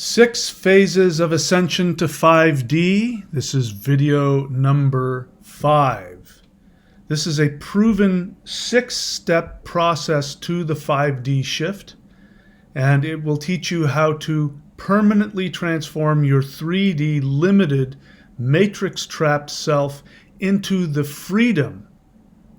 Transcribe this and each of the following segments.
6 phases of ascension to 5D. This is video number 5. This is a proven 6-step process to the 5D shift, and it will teach you how to permanently transform your 3D limited matrix-trapped self into the freedom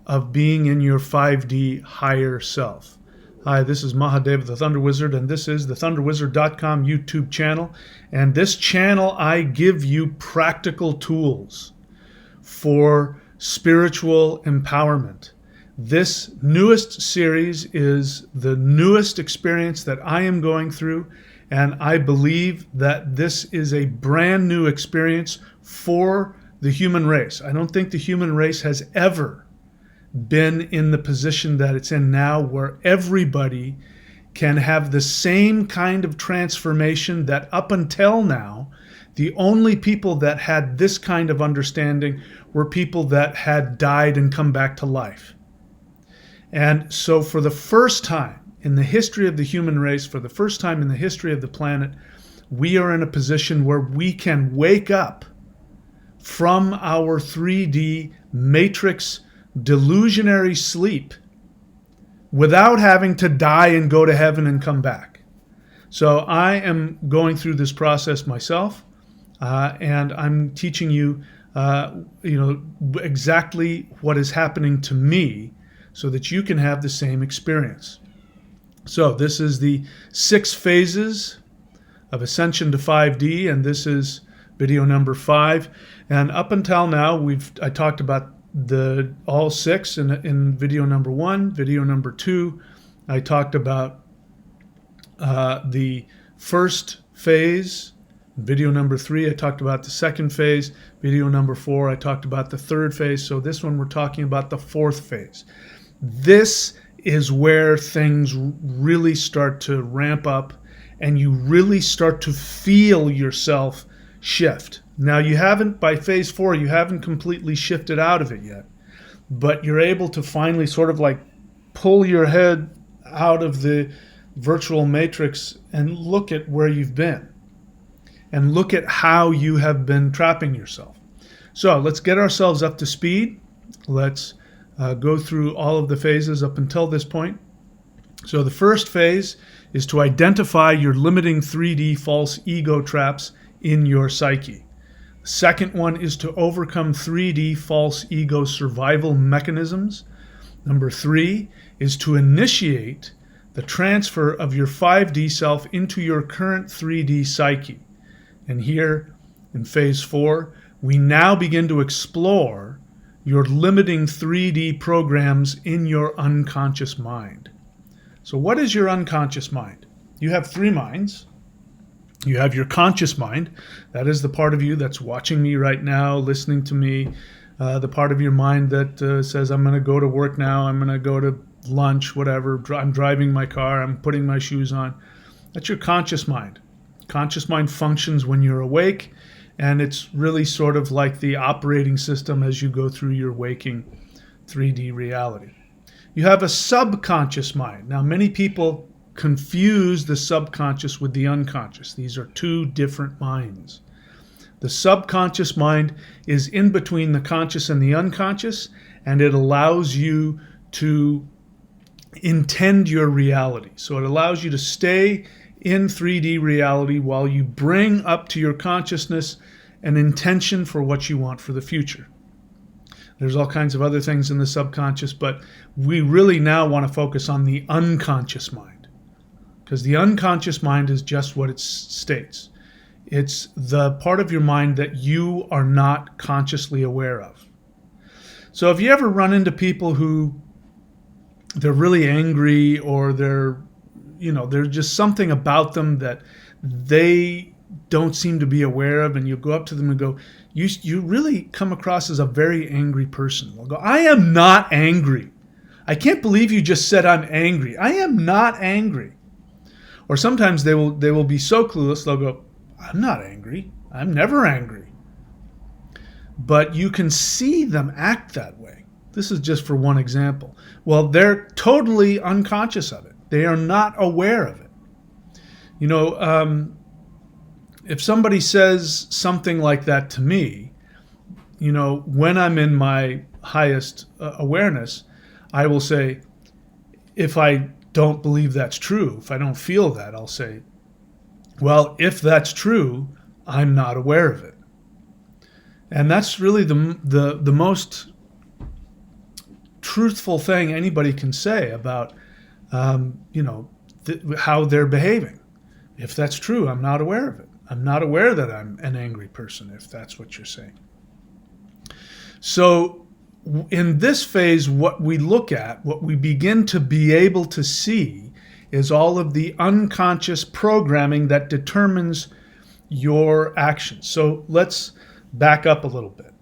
of being in your 5D higher self. Hi, this is Mahadev, the Thunder Wizard, and this is the thunderwizard.com YouTube channel. And this channel, I give you practical tools for spiritual empowerment. This newest series is the newest experience that I am going through, and I believe that this is a brand new experience for the human race. I don't think the human race has ever been in the position that it's in now, where everybody can have the same kind of transformation that up until now, the only people that had this kind of understanding were people that had died and come back to life. And so for the first time in the history of the human race, for the first time in the history of the planet, we are in a position where we can wake up from our 3D matrix delusionary sleep without having to die and go to heaven and come back. So I am going through this process myself, and I'm teaching you, exactly what is happening to me so that you can have the same experience. So this is the 6 phases of ascension to 5D, and this is video number 5. And up until now, I talked about all 6 in video number 1. Video number 2, I talked about the first phase. Video number 3, I talked about the second phase. Video number 4, I talked about the third phase. So this one, we're talking about the 4th phase. This is where things really start to ramp up, and you really start to feel yourself shift. Now, you haven't, by phase 4, you haven't completely shifted out of it yet, but you're able to finally sort of like pull your head out of the virtual matrix and look at where you've been and look at how you have been trapping yourself. So let's get ourselves up to speed. Let's go through all of the phases up until this point. So the first phase is to identify your limiting 3D false ego traps in your psyche. The second one is to overcome 3D false ego survival mechanisms. Number 3 is to initiate the transfer of your 5D self into your current 3D psyche. And here in phase 4, we now begin to explore your limiting 3D programs in your unconscious mind. So what is your unconscious mind? You have 3 minds. You have your conscious mind. That is the part of you that's watching me right now, listening to me. The part of your mind that says, I'm going to go to work now, I'm going to go to lunch, whatever. I'm driving my car, I'm putting my shoes on. That's your conscious mind. Conscious mind functions when you're awake, and it's really sort of like the operating system as you go through your waking 3D reality. You have a subconscious mind. Now, many people confuse the subconscious with the unconscious. These are 2 different minds. The subconscious mind is in between the conscious and the unconscious, and it allows you to intend your reality. So it allows you to stay in 3D reality while you bring up to your consciousness an intention for what you want for the future. There's all kinds of other things in the subconscious, but we really now want to focus on the unconscious mind, because the unconscious mind is just what it states. It's the part of your mind that you are not consciously aware of. So if you ever run into people who they're really angry, or there's just something about them that they don't seem to be aware of, and you go up to them and go, you really come across as a very angry person. They'll go, I am not angry. I can't believe you just said I'm angry. I am not angry. Or sometimes they will be so clueless, they'll go, I'm not angry. I'm never angry. But you can see them act that way. This is just for one example. Well, they're totally unconscious of it. They are not aware of it. if somebody says something like that to me, when I'm in my highest awareness, I will say, if I don't believe that's true, if I don't feel that, I'll say, well, if that's true, I'm not aware of it. And that's really the most truthful thing anybody can say about, how they're behaving. If that's true, I'm not aware of it. I'm not aware that I'm an angry person, if that's what you're saying. So in this phase, what we look at, what we begin to be able to see, is all of the unconscious programming that determines your actions. So let's back up a little bit.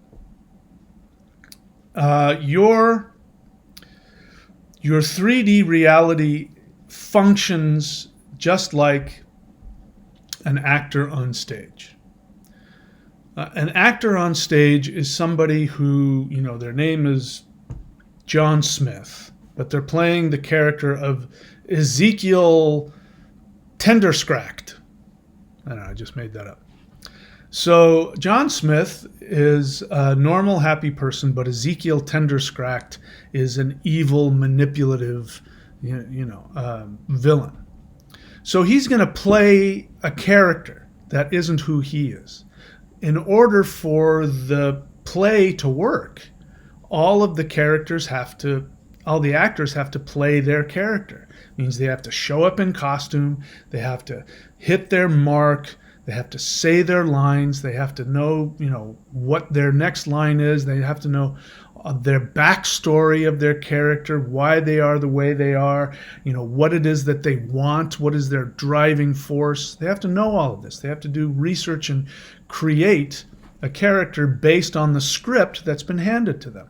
Your 3D reality functions just like an actor on stage. An actor on stage is somebody who, their name is John Smith, but they're playing the character of Ezekiel Tenderscracked. I don't know, I just made that up. So John Smith is a normal, happy person, but Ezekiel Tenderscracked is an evil, manipulative, villain. So he's going to play a character that isn't who he is. In order for the play to work, all the actors have to play their character. It means they have to show up in costume, they have to hit their mark, they have to say their lines, they have to know, what their next line is, they have to know their backstory of their character, why they are the way they are, what it is that they want, what is their driving force. They have to know all of this. They have to do research and create a character based on the script that's been handed to them.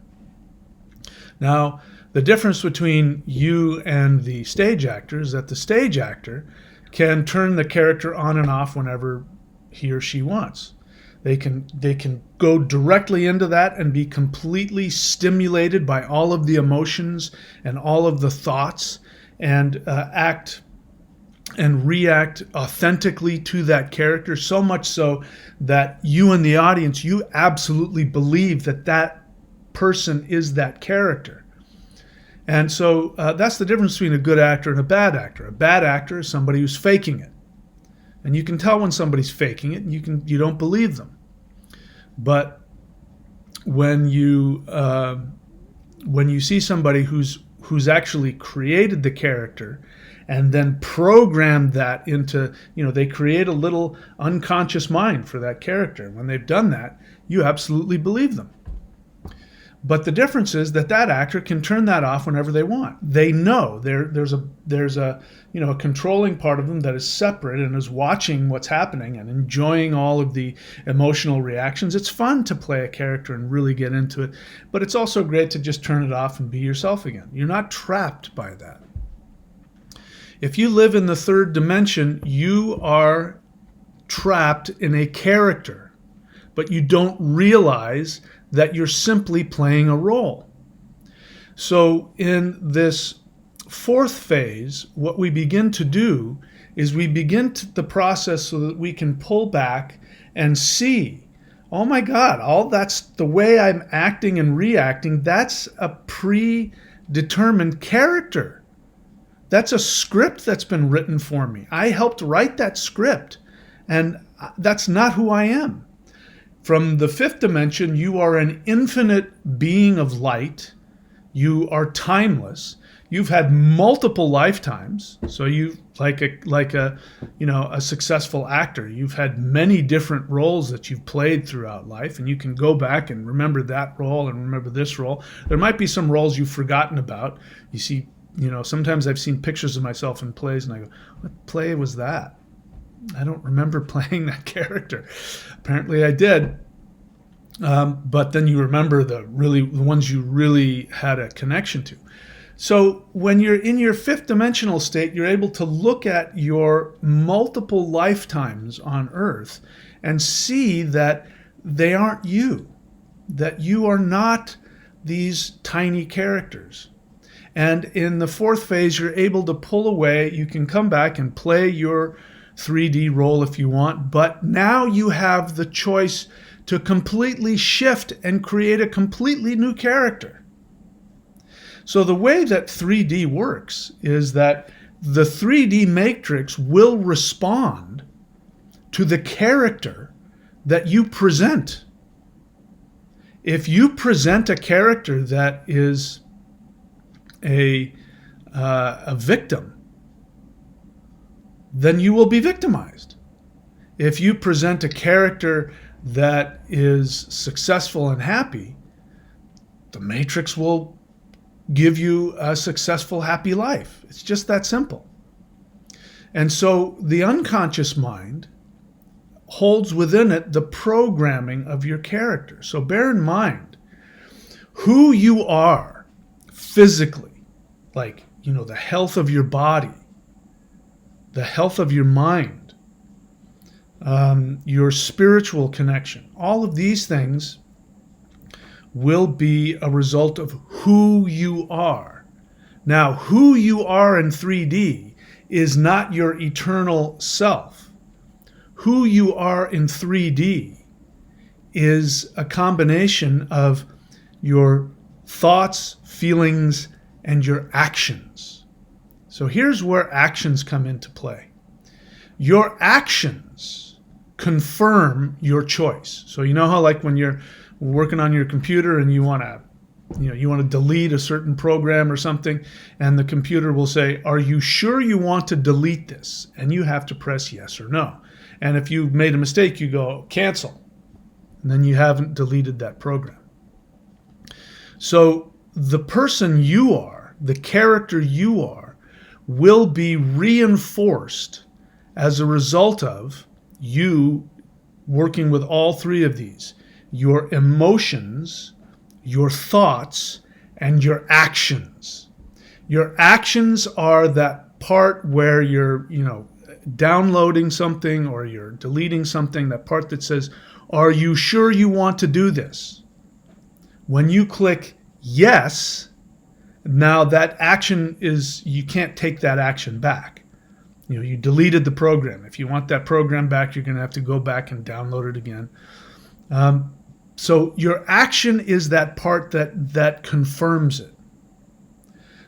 Now, the difference between you and the stage actor is that the stage actor can turn the character on and off whenever he or she wants. They can go directly into that and be completely stimulated by all of the emotions and all of the thoughts, and act and react authentically to that character, so much so that you in the audience, you absolutely believe that that person is that character. And so that's the difference between a good actor and a bad actor. A bad actor is somebody who's faking it. And you can tell when somebody's faking it, and you don't believe them. But when you see somebody who's actually created the character and then programmed that into, they create a little unconscious mind for that character. When they've done that, you absolutely believe them. But the difference is that actor can turn that off whenever they want. They know there's a controlling part of them that is separate and is watching what's happening and enjoying all of the emotional reactions. It's fun to play a character and really get into it, but it's also great to just turn it off and be yourself again. You're not trapped by that. If you live in the third dimension, you are trapped in a character, but you don't realize that you're simply playing a role. So in this fourth phase, what we begin to do is we begin the process so that we can pull back and see, oh my God, all that's the way I'm acting and reacting, that's a predetermined character. That's a script that's been written for me. I helped write that script, and that's not who I am. From the fifth dimension, you are an infinite being of light. You are timeless. You've had multiple lifetimes. So you like a successful actor. You've had many different roles that you've played throughout life, and you can go back and remember that role and remember this role. There might be some roles you've forgotten about. You see, sometimes I've seen pictures of myself in plays, and I go, "What play was that? I don't remember playing that character." Apparently I did. But then you remember the ones you really had a connection to. So when you're in your fifth dimensional state, you're able to look at your multiple lifetimes on Earth and see that they aren't you, that you are not these tiny characters. And in the fourth phase, you're able to pull away. You can come back and play your 3D role if you want, but now you have the choice to completely shift and create a completely new character. So the way that 3D works is that the 3D matrix will respond to the character that you present. If you present a character that is a victim, then you will be victimized. If you present a character that is successful and happy, the matrix will give you a successful, happy life. It's just that simple. And so the unconscious mind holds within it the programming of your character. So bear in mind who you are physically, like, the health of your body, the health of your mind, your spiritual connection. All of these things will be a result of who you are. Now, who you are in 3D is not your eternal self. Who you are in 3D is a combination of your thoughts, feelings, and your actions. So here's where actions come into play. Your actions confirm your choice. So you know how, like, when you're working on your computer and you want to delete a certain program or something, and the computer will say, "Are you sure you want to delete this?" And you have to press yes or no. And if you've made a mistake, you go cancel, and then you haven't deleted that program. So the person you are, the character you are, will be reinforced as a result of you working with all three of these: your emotions, your thoughts, and your actions. Your actions are that part where you're, downloading something or you're deleting something, that part that says, "Are you sure you want to do this?" When you click yes, now that action you can't take that action back. You deleted the program. If you want that program back, you're going to have to go back and download it again. So your action is that part that confirms it.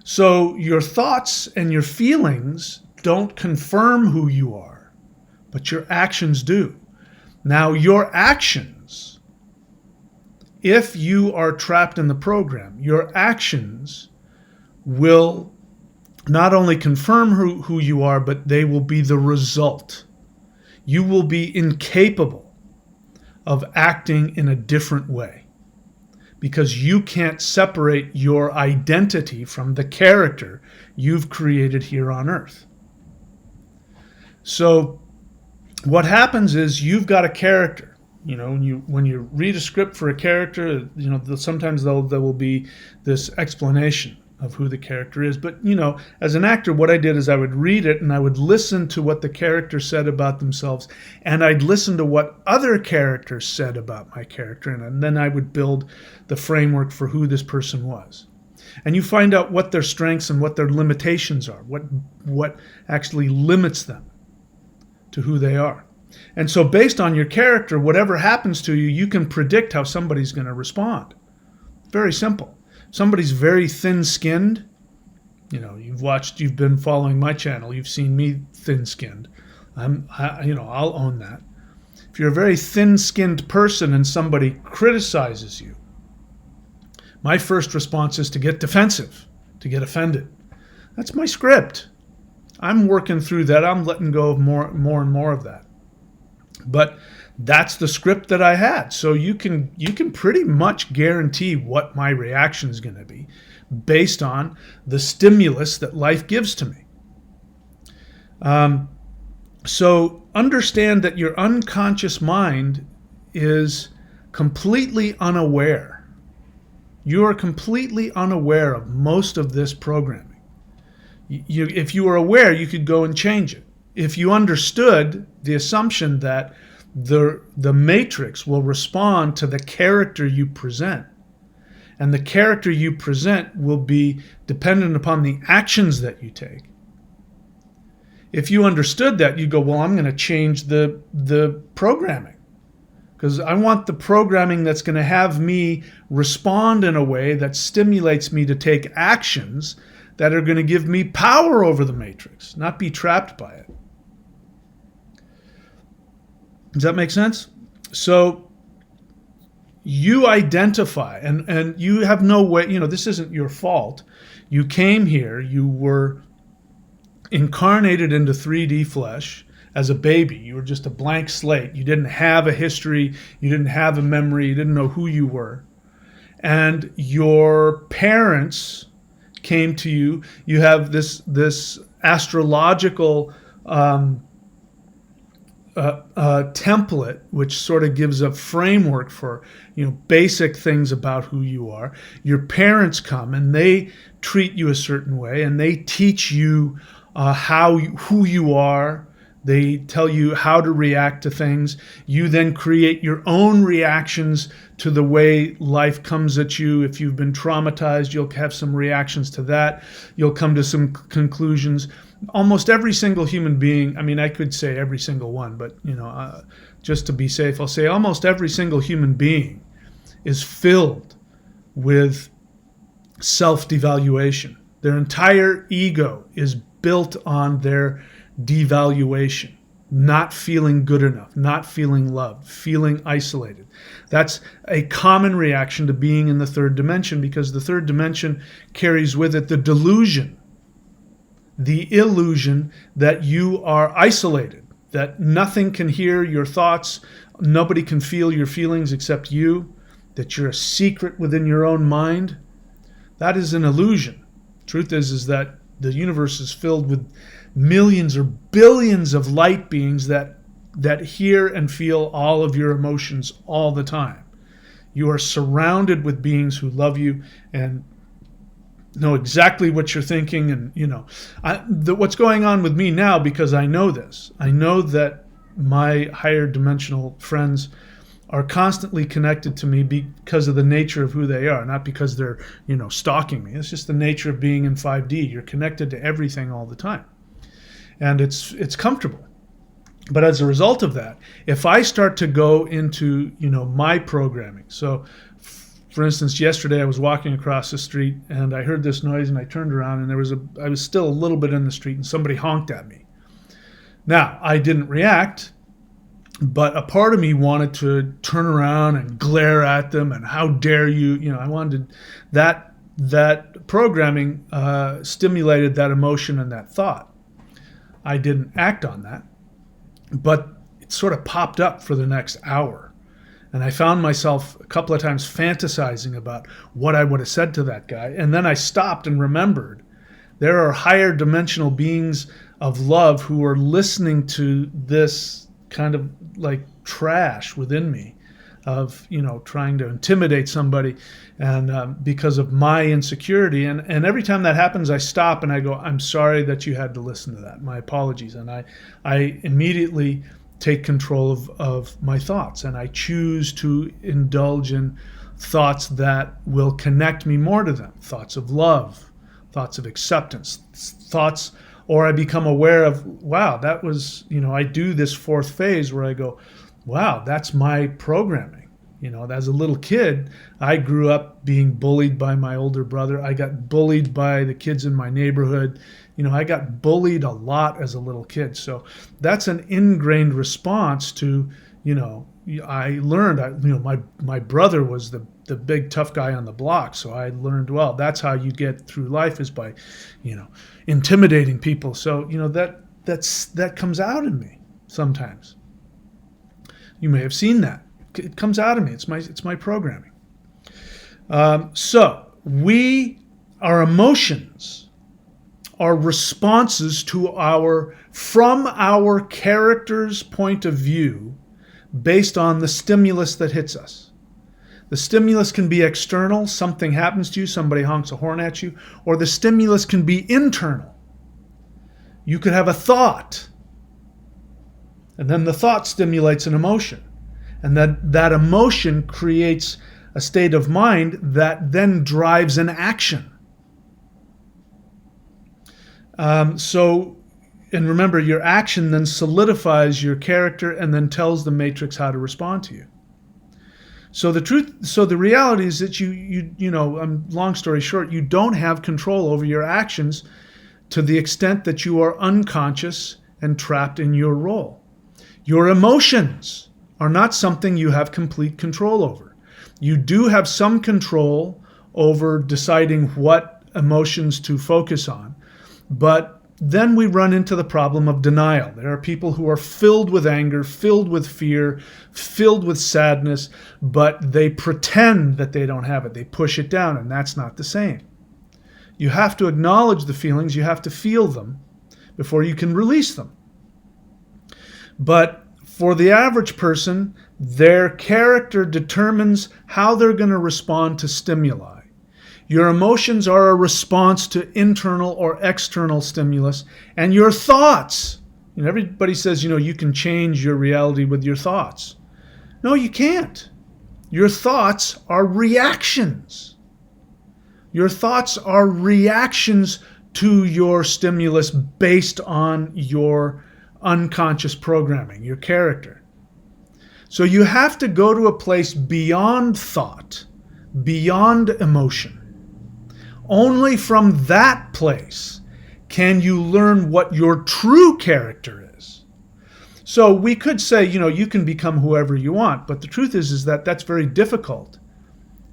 So your thoughts and your feelings don't confirm who you are, but your actions do. Now, your actions, if you are trapped in the program, your actions will not only confirm who you are, but they will be the result. You will be incapable of acting in a different way because you can't separate your identity from the character you've created here on Earth. So what happens is you've got a character. When you read a script for a character, sometimes there will be this explanation of who the character is. But, as an actor, what I did is I would read it and I would listen to what the character said about themselves, and I'd listen to what other characters said about my character, and then I would build the framework for who this person was. And you find out what their strengths and what their limitations are, what actually limits them to who they are. And so based on your character, whatever happens to you, you can predict how somebody's going to respond. Very simple. Somebody's very thin-skinned. You've been following my channel. You've seen me thin-skinned. I'll own that. If you're a very thin-skinned person and somebody criticizes you, my first response is to get defensive, to get offended. That's my script. I'm working through that. I'm letting go of more and more of that. But that's the script that I had. So you can pretty much guarantee what my reaction is going to be based on the stimulus that life gives to me. So understand that your unconscious mind is completely unaware. You are completely unaware of most of this programming. If you were aware, you could go and change it. If you understood the assumption that the matrix will respond to the character you present, and the character you present will be dependent upon the actions that you take. if you understood that, you'd go, well, I'm going to change the programming, because I want the programming that's going to have me respond in a way that stimulates me to take actions that are going to give me power over the matrix, not be trapped by it. Does that make sense? So you identify, and you have no way, this isn't your fault. You came here, you were incarnated into 3D flesh as a baby. You were just a blank slate. You didn't have a history, you didn't have a memory, you didn't know who you were. And your parents came to you. You have this astrological template, which sort of gives a framework for basic things about who you are. Your parents come and they treat you a certain way, and they teach you who you are. They tell you how to react to things. You then create your own reactions to the way life comes at you. If you've been traumatized, you'll have some reactions to that. You'll come to some conclusions. Almost every single human being, I could say every single one, but just to be safe, I'll say almost every single human being is filled with self-devaluation. Their entire ego is built on their devaluation, not feeling good enough, not feeling loved, feeling isolated. That's a common reaction to being in the third dimension, because the third dimension carries with it the delusion, the illusion that you are isolated, that nothing can hear your thoughts, nobody can feel your feelings except you, that you're a secret within your own mind. That is an illusion. Truth is that the universe is filled with millions or billions of light beings that hear and feel all of your emotions all the time. You are surrounded with beings who love you and know exactly what you're thinking. And what's going on with me now, because I know this, I know that my higher dimensional friends are constantly connected to me because of the nature of who they are, not because they're stalking me. It's just the nature of being in 5D. You're connected to everything all the time, and it's comfortable. But as a result of that, if I start to go into my programming, so for instance, yesterday I was walking across the street and I heard this noise, and I turned around and I was still a little bit in the street, and somebody honked at me. Now, I didn't react, but a part of me wanted to turn around and glare at them and how dare you, I wanted that programming stimulated that emotion and that thought. I didn't act on that, but it sort of popped up for the next hour. And I found myself a couple of times fantasizing about what I would have said to that guy. And then I stopped and remembered there are higher dimensional beings of love who are listening to this kind of like trash within me of trying to intimidate somebody, and because of my insecurity, and every time that happens I stop and I go, I'm sorry that you had to listen to that, my apologies. And I immediately take control of my thoughts, and I choose to indulge in thoughts that will connect me more to them, thoughts of love, thoughts of acceptance, thoughts, or I become aware of, wow, that was, I do this fourth phase where I go, wow, that's my programming. As a little kid, I grew up being bullied by my older brother. I got bullied by the kids in my neighborhood. I got bullied a lot as a little kid. So that's an ingrained response to, I learned, my brother was the big tough guy on the block. So I learned, well, that's how you get through life, is by, intimidating people. So, that comes out in me sometimes. You may have seen that. It comes out of me. It's my programming. So our emotions are responses from our character's point of view based on the stimulus that hits us. The stimulus can be external, something happens to you, somebody honks a horn at you, or the stimulus can be internal. You could have a thought, and then the thought stimulates an emotion. And that emotion creates a state of mind that then drives an action. So And remember, your action then solidifies your character and then tells the matrix how to respond to you. So the reality is that long story short, you don't have control over your actions to the extent that you are unconscious and trapped in your role. Your emotions are not something you have complete control over. You do have some control over deciding what emotions to focus on, but then we run into the problem of denial. There are people who are filled with anger, filled with fear, filled with sadness, but they pretend that they don't have it. They push it down, and that's not the same. You have to acknowledge the feelings, you have to feel them before you can release them. But for the average person, their character determines how they're going to respond to stimuli. Your emotions are a response to internal or external stimulus, and your thoughts. Everybody says, you can change your reality with your thoughts. No, you can't. Your thoughts are reactions. Your thoughts are reactions to your stimulus based on your unconscious programming, your character. So you have to go to a place beyond thought, beyond emotion. Only from that place can you learn what your true character is. So we could say, you can become whoever you want, but the truth is that that's very difficult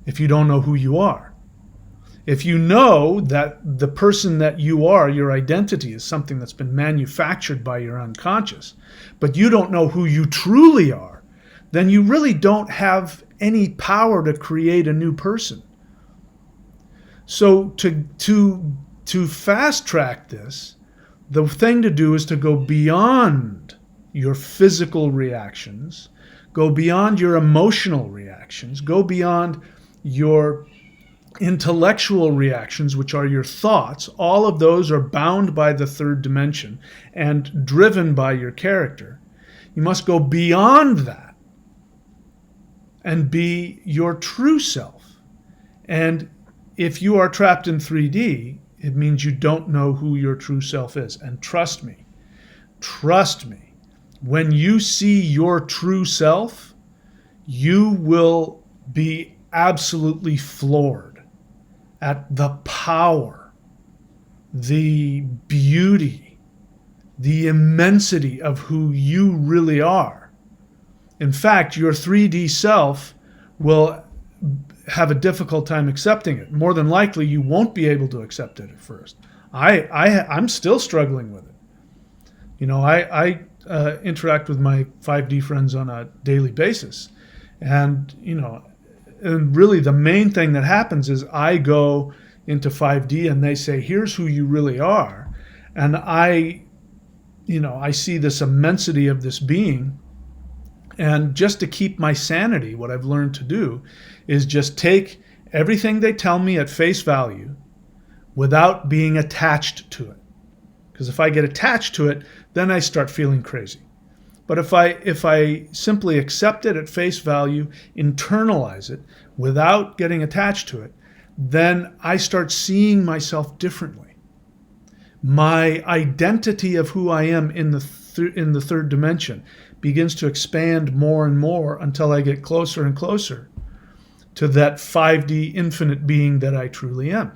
if you don't know who you are. If you know that the person that you are, your identity, is something that's been manufactured by your unconscious, but you don't know who you truly are, then you really don't have any power to create a new person. So to fast track this, the thing to do is to go beyond your physical reactions, go beyond your emotional reactions, go beyond your intellectual reactions, which are your thoughts. All of those are bound by the third dimension and driven by your character. You must go beyond that and be your true self. And if you are trapped in 3D, it means you don't know who your true self is. And trust me, when you see your true self, you will be absolutely floored at the power, the beauty, the immensity of who you really are. In fact, your 3D self will have a difficult time accepting it. More than likely, you won't be able to accept it at first. I'm still struggling with it. I interact with my 5D friends on a daily basis, and really the main thing that happens is I go into 5D and they say, "Here's who you really are," and I see this immensity of this being. And just to keep my sanity, what I've learned to do is just take everything they tell me at face value without being attached to it. Because if I get attached to it, then I start feeling crazy. But if I simply accept it at face value, internalize it without getting attached to it, then I start seeing myself differently. My identity of who I am in the third dimension begins to expand more and more until I get closer and closer to that 5D infinite being that I truly am.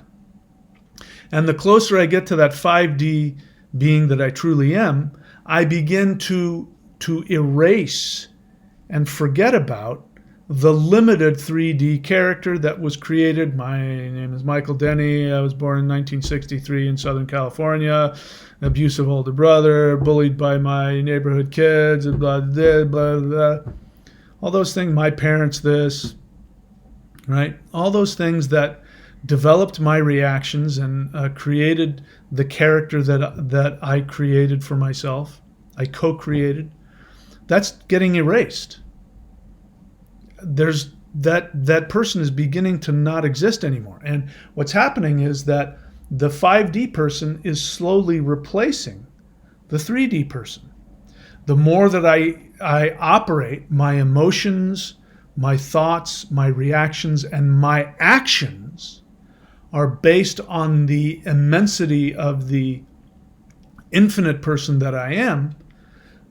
And the closer I get to that 5D being that I truly am, I begin to erase and forget about the limited 3D character that was created. My name is Michael Denny. I was born in 1963 in Southern California. Abusive older brother, bullied by my neighborhood kids, and blah, blah, blah, blah. All those things, my parents this, right? All those things that developed my reactions and created the character that I created for myself, I co-created, that's getting erased. There's that person is beginning to not exist anymore. And what's happening is that the 5D person is slowly replacing the 3D person. The more that I operate, my emotions, my thoughts, my reactions, and my actions are based on the immensity of the infinite person that I am,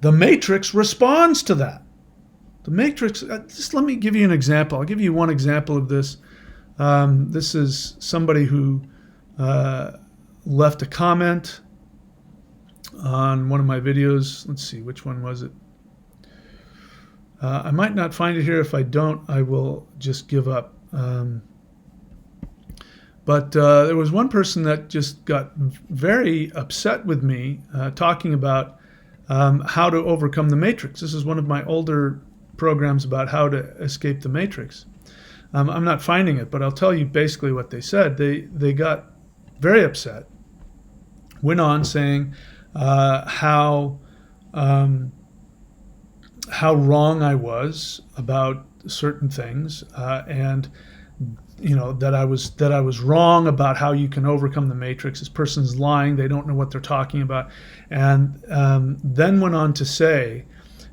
the matrix responds to that. The matrix, just let me give you an example. I'll give you one example of this. This is somebody who left a comment on one of my videos. Let's see, which one was it? I might not find it here. If I don't, I will just give up. But there was one person that just got very upset with me talking about how to overcome the matrix. This is one of my older programs about how to escape the matrix. I'm not finding it, but I'll tell you basically what they said. They got very upset, went on saying how wrong I was about certain things, and that I was wrong about how you can overcome the matrix. This person's lying; they don't know what they're talking about, and then went on to say,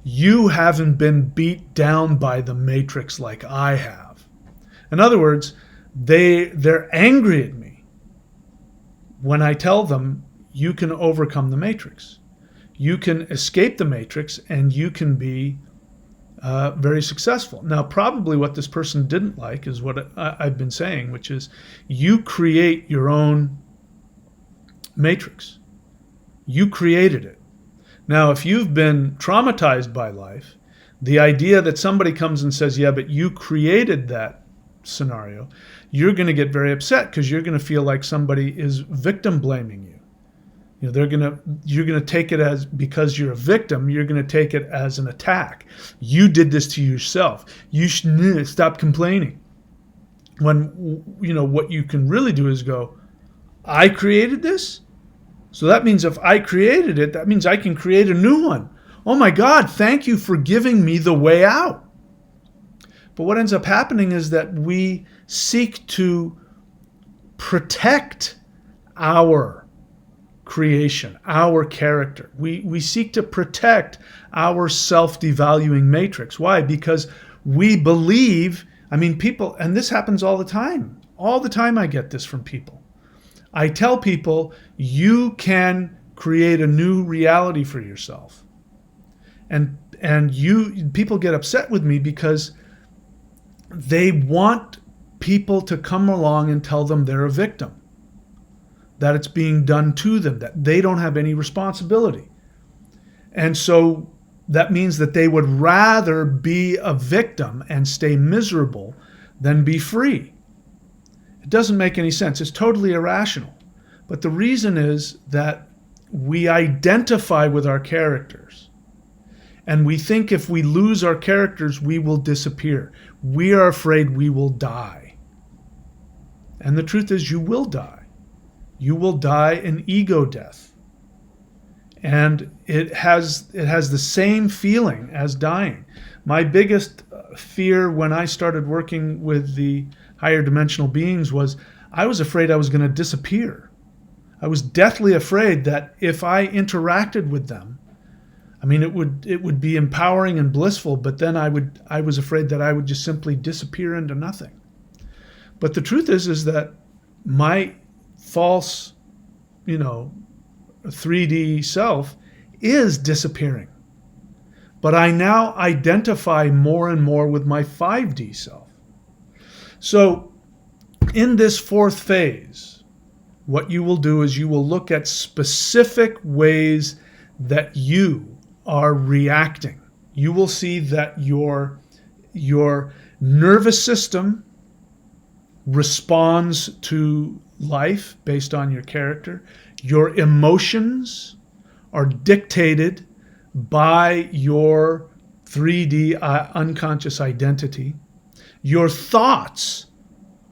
"You haven't been beat down by the matrix like I have." In other words, they're angry at me when I tell them you can overcome the matrix. You can escape the matrix and you can be very successful. Now, probably what this person didn't like is what I've been saying, which is you create your own matrix. You created it. Now, if you've been traumatized by life, the idea that somebody comes and says, yeah, but you created that scenario, you're going to get very upset because you're going to feel like somebody is victim blaming you. You're going to take it as, because you're a victim, you're going to take it as an attack. You did this to yourself. You should stop complaining. When, what you can really do is go, I created this? So that means if I created it, that means I can create a new one. Oh my God, thank you for giving me the way out. But what ends up happening is that we seek to protect our creation, our character. We seek to protect our self-devaluing matrix. Why? Because we believe, people, and this happens all the time. All the time I get this from people. I tell people, you can create a new reality for yourself. And people get upset with me because they want people to come along and tell them they're a victim, that it's being done to them, that they don't have any responsibility. And so that means that they would rather be a victim and stay miserable than be free. It doesn't make any sense. It's totally irrational. But the reason is that we identify with our characters. And we think if we lose our characters, we will disappear. We are afraid we will die. And the truth is, you will die. You will die an ego death. And it has the same feeling as dying. My biggest fear when I started working with the higher dimensional beings was I was afraid I was going to disappear. I was deathly afraid that if I interacted with them, it would be empowering and blissful, but then I was afraid that I would just simply disappear into nothing. But the truth is that my false, 3D self is disappearing. But I now identify more and more with my 5D self. So in this fourth phase, what you will do is you will look at specific ways that you are reacting. You will see that your nervous system responds to life based on your character. Your emotions are dictated by your 3D unconscious identity. Your thoughts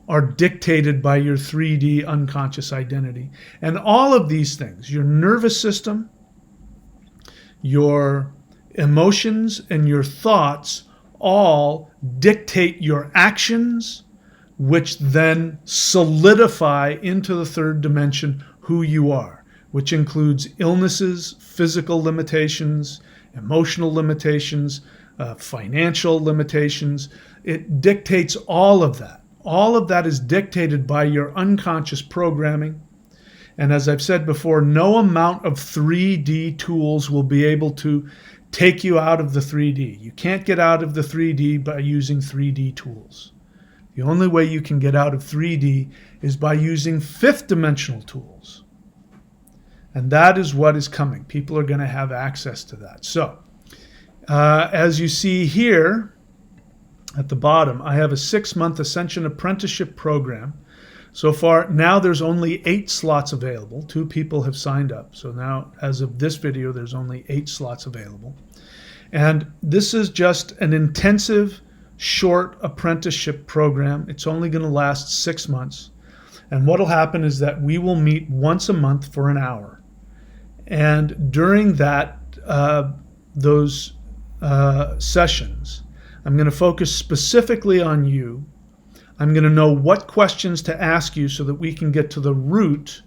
are dictated by your 3D unconscious identity. And all of these things, your nervous system, your emotions, and your thoughts all dictate your actions, which then solidify into the third dimension who you are, which includes illnesses, physical limitations, emotional limitations, financial limitations. It dictates all of that. All of that is dictated by your unconscious programming. And as I've said before, no amount of 3D tools will be able to take you out of the 3D. You can't get out of the 3D by using 3D tools. The only way you can get out of 3D is by using fifth dimensional tools. And that is what is coming. People are going to have access to that. So, as you see here at the bottom, I have a 6-month Ascension Apprenticeship program. So far, now there's only 8 slots available. 2 people have signed up. So now, as of this video, there's only 8 slots available. And this is just an intensive, short apprenticeship program. It's only going to last 6 months. And what will happen is that we will meet once a month for an hour. And during those sessions, I'm going to focus specifically on you. I'm going to know what questions to ask you so that we can get to the root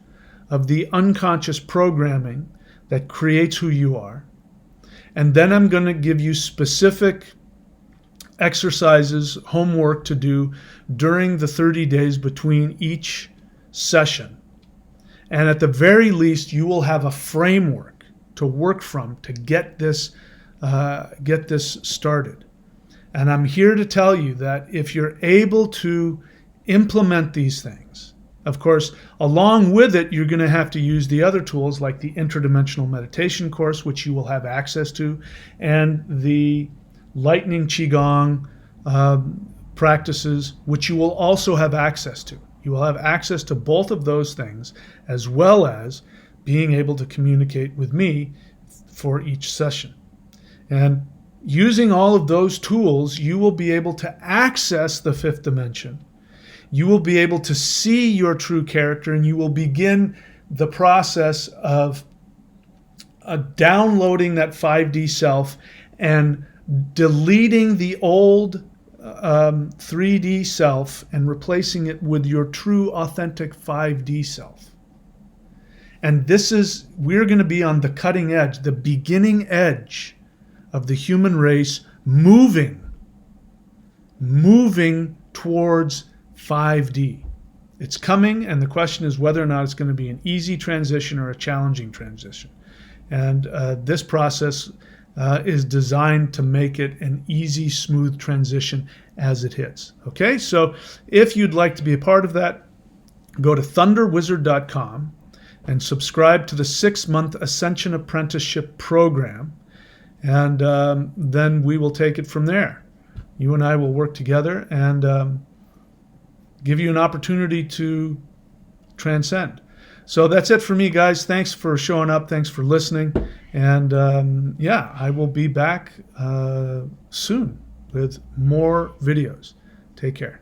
of the unconscious programming that creates who you are. And then I'm going to give you specific exercises, homework to do during the 30 days between each session. And at the very least, you will have a framework to work from to get this started. And I'm here to tell you that if you're able to implement these things, of course, along with it, you're going to have to use the other tools like the interdimensional meditation course, which you will have access to, and the lightning qigong practices, which you will also have access to. You will have access to both of those things, as well as being able to communicate with me for each session. And using all of those tools, you will be able to access the fifth dimension. You will be able to see your true character, and you will begin the process of downloading that 5D self and deleting the old 3D self and replacing it with your true, authentic 5D self. And we're going to be on the cutting edge, the beginning edge of the human race moving towards 5D. It's coming, and the question is whether or not it's going to be an easy transition or a challenging transition. And this process is designed to make it an easy, smooth transition as it hits. Okay, so if you'd like to be a part of that, go to thunderwizard.com and subscribe to the 6-month Ascension Apprenticeship program. And then we will take it from there. You and I will work together and give you an opportunity to transcend. So that's it for me, guys. Thanks for showing up. Thanks for listening. And I will be back soon with more videos. Take care.